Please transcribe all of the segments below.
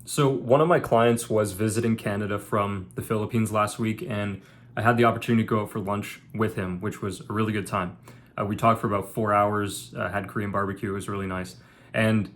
So one of my clients was visiting Canada from the Philippines last week, and I had the opportunity to go out for lunch with him, which was a really good time. We talked for about 4 hours, had Korean barbecue. It was really nice. And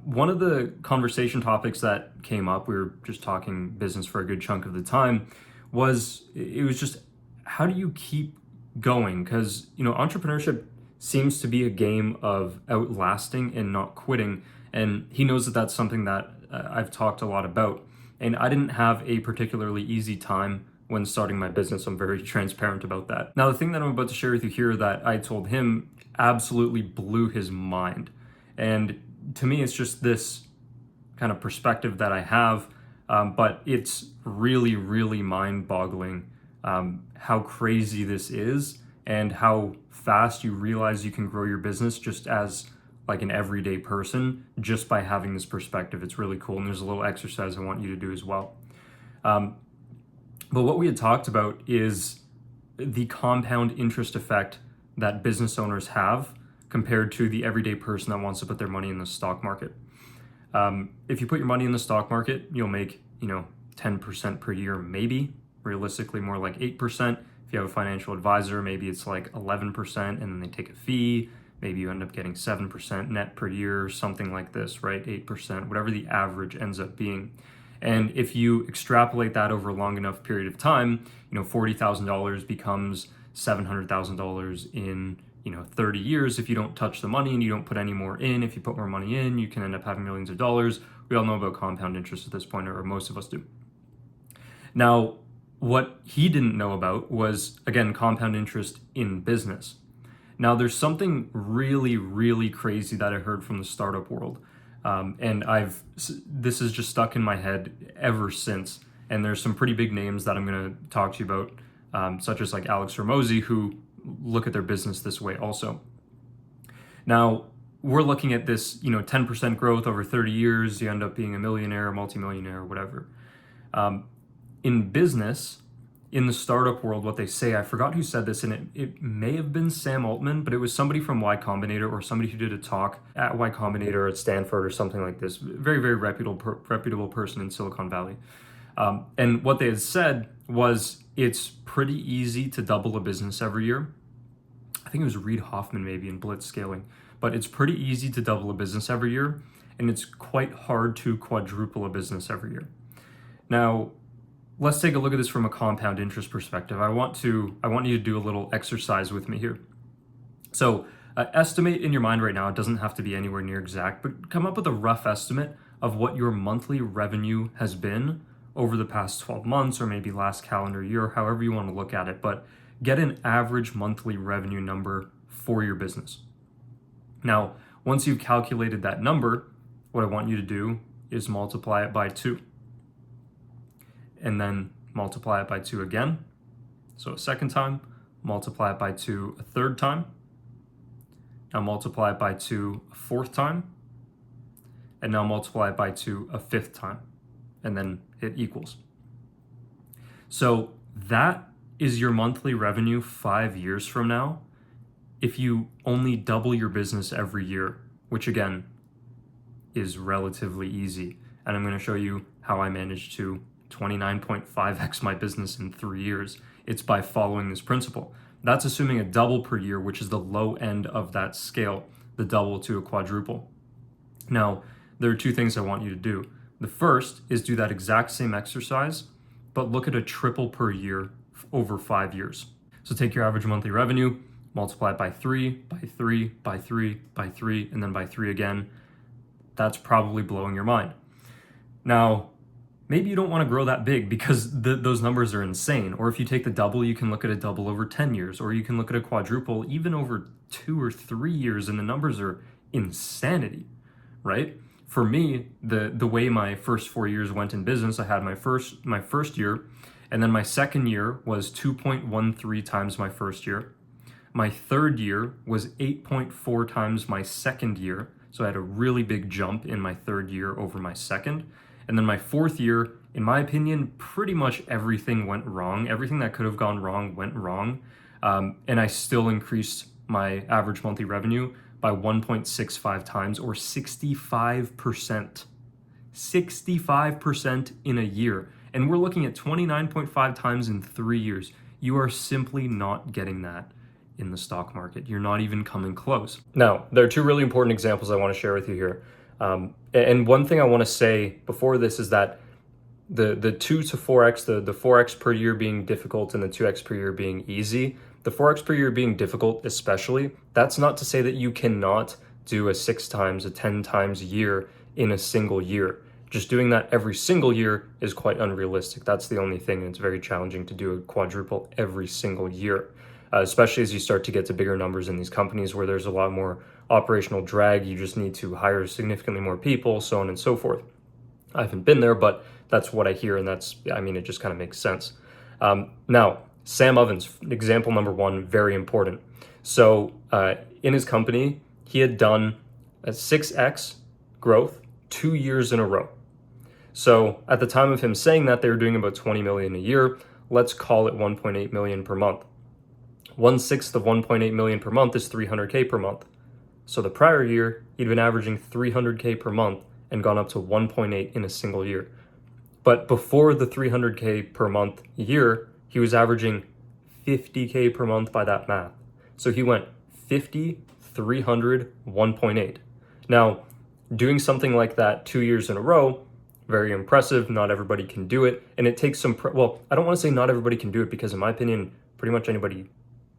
one of the conversation topics that came up, we were just talking business for a good chunk of the time, was it was just how do you keep going? Because entrepreneurship seems to be a game of outlasting and not quitting, and he knows that that's something that I've talked a lot about. And I didn't have a particularly easy time when starting my business. I'm very transparent about that. Now, the thing that I'm about to share with you here that I told him absolutely blew his mind. And to me, it's just this kind of perspective that I have, but it's really, really mind boggling how crazy this is and how fast you realize you can grow your business just as like an everyday person just by having this perspective. It's really cool. And there's a little exercise I want you to do as well. But what we had talked about is the compound interest effect that business owners have compared to the everyday person that wants to put their money in the stock market. If you put your money in the stock market, you'll make 10% per year, maybe realistically more like 8%. If you have a financial advisor, maybe it's like 11%, and then they take a fee. Maybe you end up getting 7% net per year, something like this, right? 8%, whatever the average ends up being. And if you extrapolate that over a long enough period of time, $40,000 becomes $700,000 in 30 years if you don't touch the money and you don't put any more in. If you put more money in, you can end up having millions of dollars. We all know about compound interest at this point, or most of us do. Now, what he didn't know about was, again, compound interest in business. Now, there's something really, really crazy that I heard from the startup world. And this is just stuck in my head ever since. And there's some pretty big names that I'm going to talk to you about, such as like Alex Hormozi, who look at their business this way also. Now, we're looking at this, 10% growth over 30 years, you end up being a millionaire, multimillionaire, whatever. In business, in the startup world, what they say, I forgot who said this, and it may have been Sam Altman, but it was somebody from Y Combinator or somebody who did a talk at Y Combinator at Stanford or something like this. Very, very reputable person in Silicon Valley. And what they had said was it's pretty easy to double a business every year. I think it was Reid Hoffman maybe in Blitzscaling, but it's pretty easy to double a business every year, and it's quite hard to quadruple a business every year. Now, let's take a look at this from a compound interest perspective. I want you to do a little exercise with me here. So estimate in your mind right now, it doesn't have to be anywhere near exact, but come up with a rough estimate of what your monthly revenue has been over the past 12 months or maybe last calendar year, however you want to look at it, but get an average monthly revenue number for your business. Now, once you've calculated that number, what I want you to do is multiply it by 2. And then multiply it by 2 again. So a second time, multiply it by 2 a third time. Now multiply it by 2 a fourth time. And now multiply it by 2 a fifth time. And then it equals. So that is your monthly revenue 5 years from now if you only double your business every year, which again is relatively easy. And I'm going to show you how I managed to 29.5x my business in 3 years. It's by following this principle. That's assuming a double per year, which is the low end of that scale, the double to a quadruple. Now, there are 2 things I want you to do. The first is do that exact same exercise, but look at a triple per year over 5 years. So take your average monthly revenue, multiply it by 3, by 3, by 3, by 3, and then by 3 again. That's probably blowing your mind. Now, maybe you don't want to grow that big because those numbers are insane. Or if you take the double, you can look at a double over 10 years, or you can look at a quadruple even over 2 or 3 years, and the numbers are insanity, right? For me, the way my first 4 years went in business, I had my first year, and then my second year was 2.13 times my first year. My third year was 8.4 times my second year. So I had a really big jump in my third year over my second. And then my fourth year, in my opinion, pretty much everything went wrong. Everything that could have gone wrong went wrong. And I still increased my average monthly revenue by 1.65 times or 65%. 65% in a year. And we're looking at 29.5 times in 3 years. You are simply not getting that in the stock market. You're not even coming close. Now, there are two really important examples I want to share with you here. And one thing I want to say before this is that the 2 to 4x, the 4x per year being difficult and the 2x per year being easy, the 4x per year being difficult especially, that's not to say that you cannot do a 6 times, a 10 times year in a single year. Just doing that every single year is quite unrealistic. That's the only thing. It's very challenging to do a quadruple every single year, especially as you start to get to bigger numbers in these companies where there's a lot more operational drag. You just need to hire significantly more people, so on and so forth. I haven't been there, but that's what I hear, and it just kind of makes sense. Now, Sam Ovens, example number one, very important. So in his company, he had done a 6x growth 2 years in a row. So at the time of him saying that, they were doing about 20 million a year. Let's call it 1.8 million per month. 1/6 of 1.8 million per month is 300K per month. So the prior year, he'd been averaging 300K per month and gone up to 1.8 in a single year. But before the 300K per month year, he was averaging 50K per month by that math. So he went 50, 300, 1.8. Now, doing something like that 2 years in a row, very impressive. Not everybody can do it. And it takes some, I don't want to say not everybody can do it, because in my opinion, pretty much anybody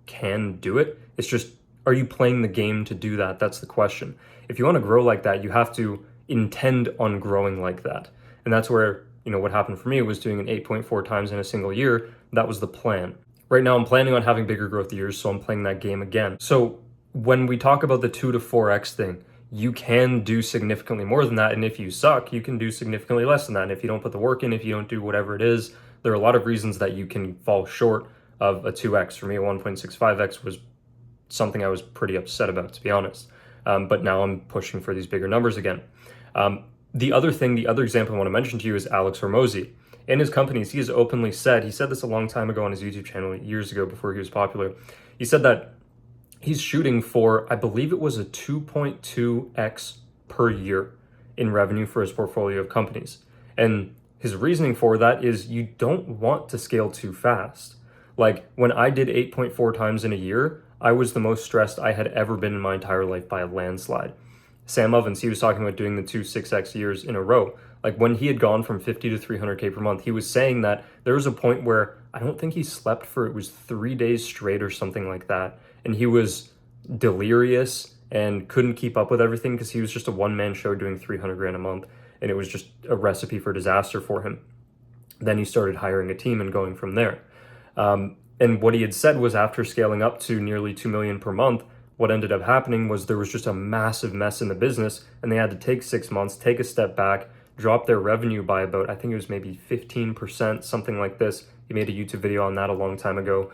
can do it. It's just, are you playing the game to do that? That's the question. If you want to grow like that, you have to intend on growing like that. And that's where, what happened for me was doing an 8.4 times in a single year. That was the plan. Right now, I'm planning on having bigger growth years, so I'm playing that game again. So when we talk about the 2 to 4x thing, you can do significantly more than that. And if you suck, you can do significantly less than that. And if you don't put the work in, if you don't do whatever it is, there are a lot of reasons that you can fall short of a 2x. For me, a 1.65x was something I was pretty upset about, to be honest. But now I'm pushing for these bigger numbers again. The other example I want to mention to you is Alex Hormozi. In his companies, he has openly said, he said this a long time ago on his YouTube channel, years ago before he was popular. He said that he's shooting for, I believe it was a 2.2x per year in revenue for his portfolio of companies. And his reasoning for that is you don't want to scale too fast. Like when I did 8.4 times in a year, I was the most stressed I had ever been in my entire life by a landslide. Sam Ovens, he was talking about doing the 2 6x years in a row. Like when he had gone from 50 to 300K per month, he was saying that there was a point where I don't think he slept for, it was 3 days straight or something like that. And he was delirious and couldn't keep up with everything because he was just a one-man show doing 300 grand a month. And it was just a recipe for disaster for him. Then he started hiring a team and going from there. And what he had said was after scaling up to nearly 2 million per month, what ended up happening was there was just a massive mess in the business, and they had to take 6 months, take a step back, drop their revenue by about, I think it was maybe 15%, something like this. He made a YouTube video on that a long time ago,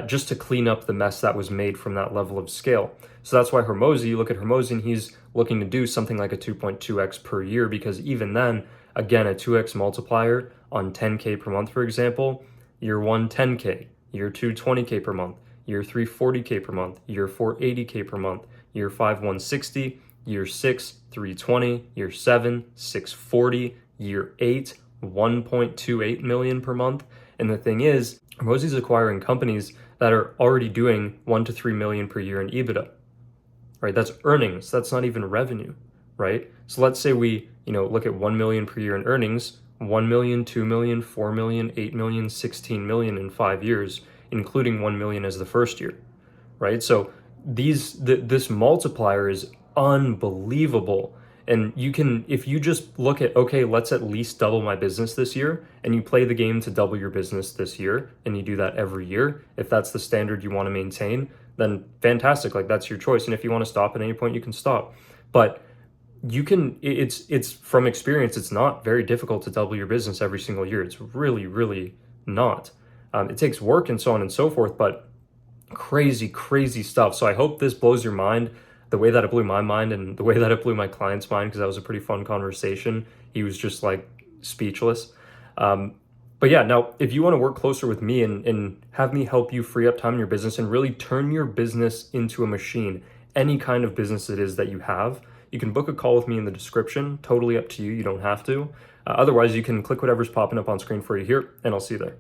just to clean up the mess that was made from that level of scale. So that's why Hormozi, you look at Hormozi and he's looking to do something like a 2.2x per year, because even then, again, a 2x multiplier on 10K per month, for example, year 1, 10K, year 2, 20K per month, year 3, 40K per month, year 4, 80K per month, year 5, 160, year 6, 320, year 7, 640, year 8, 1.28 million per month. And the thing is, Hormozi's acquiring companies that are already doing 1 to 3 million per year in EBITDA, right? That's earnings. That's not even revenue, right? So let's say we, look at 1 million per year in earnings, 1 million, 2 million, 4 million, 8 million, 16 million in 5 years, including 1 million as the first year, right? So this multiplier is unbelievable. And you can, if you just look at, okay, let's at least double my business this year, and you play the game to double your business this year, and you do that every year, if that's the standard you want to maintain, then fantastic, like that's your choice. And if you want to stop at any point, you can stop. But you can, it's from experience, it's not very difficult to double your business every single year. It's really, really not. It takes work and so on and so forth, but crazy, crazy stuff. So I hope this blows your mind the way that it blew my mind and the way that it blew my client's mind, because that was a pretty fun conversation. He was just like speechless. But yeah, now if you want to work closer with me and have me help you free up time in your business and really turn your business into a machine, any kind of business it is that you have, You can book a call with me in the description. Totally up to you. You don't have to. Otherwise, you can click whatever's popping up on screen for you here, and I'll see you there.